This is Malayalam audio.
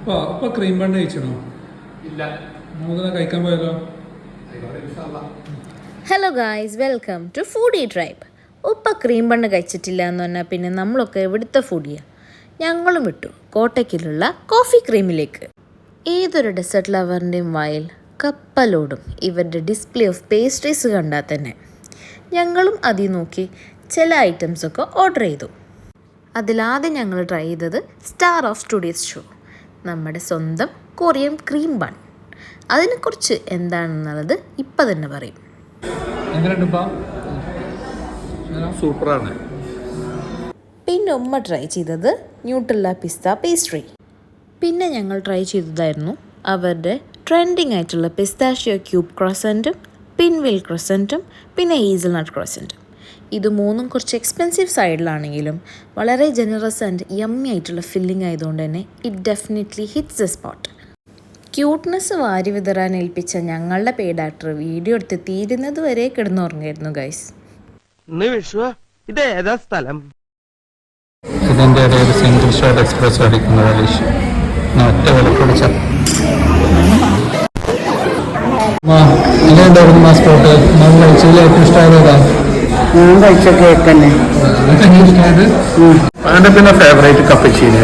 അപ്പൊ ക്രീം ബണ്ണ് കഴിച്ചണോ? ഇല്ല. നമുക്കൊന്ന് കഴിക്കാൻ പോയാലോ? Hello guys, welcome to foodie tribe. ഉപ്പ ക്രീം ബണ്ണ് കഴിച്ചിട്ടില്ല എന്ന് പറഞ്ഞാൽ പിന്നെ നമ്മളൊക്കെ എവിടുത്തെ ഫുഡിയാണ്. ഞങ്ങളും വിട്ടു കോട്ടയ്ക്കിലുള്ള കോഫി ക്രീമിലേക്ക്. ഏതൊരു ഡെസേർട്ട് ലവറിൻ്റെയും വായിൽ കപ്പലോടും ഇവരുടെ ഡിസ്പ്ലേ ഓഫ് പേസ്ട്രീസ് കണ്ടാൽ തന്നെ. ഞങ്ങളും അതിൽ നോക്കി ചില ഐറ്റംസൊക്കെ ഓർഡർ ചെയ്തു. അതിലാദ്യം ഞങ്ങൾ ട്രൈ ചെയ്തത് സ്റ്റാർ ഓഫ് ടുഡേസ് ഷോ, നമ്മുടെ സ്വന്തം കൊറിയൻ ക്രീം ബൺ. അതിനെക്കുറിച്ച് എന്താണെന്നുള്ളത് ഇപ്പം തന്നെ പറയും. സൂപ്പറാണ്. പിന്നെ ഉമ്മ ട്രൈ ചെയ്തത് ന്യൂട്രല്ല പിസ്ത പേസ്ട്രി. പിന്നെ ഞങ്ങൾ ട്രൈ ചെയ്തതായിരുന്നു അവരുടെ ട്രെൻഡിങ് ആയിട്ടുള്ള പിസ്താഷ്യോ ക്യൂബ് ക്രോസൻറ്റും പിൻവിൽ ക്രോസൻറ്റും പിന്നെ ഹേസൽനട്ട് ക്രോസൻറ്റും. ഇത് മൂന്നും കുറച്ച് എക്സ്പെൻസീവ് സൈഡിലാണെങ്കിലും വളരെ ജനറസ് ആൻഡ് യമ്മി ആയിട്ടുള്ള ഫില്ലിംഗ് ആയതുകൊണ്ട് തന്നെ it definitely hits A spot. Cuteness വാരി വിതറാൻ ഏൽപ്പിച്ച ഞങ്ങളുടെ പെയ്ഡ് ആക്ടർ വീഡിയോ എടുത്ത് തീരുന്നത് വരെ കിടന്നുറങ്ങായിരുന്നു ഗൈസ്. ഇതേതാ സ്ഥലം? ഇതിൻ്റെ ഇടയിൽ സിംഗിൾ ഷോട്ട് എക്സ്പ്രസ് അടിക്കുന്നത് ഒറ്റ വിലക്കൊടിച്ച സ്പോട്ട് നമ്മൾ കഴിച്ചതിൽ ഏറ്റവും ഇഷ്ടമായതാ? ഞാൻ കഴിച്ച കേക്ക് തന്നെ ഇഷ്ടമായത് അങ്ങനെ പിന്നെ ഫേവറേറ്റ് കപ്പച്ചീനി.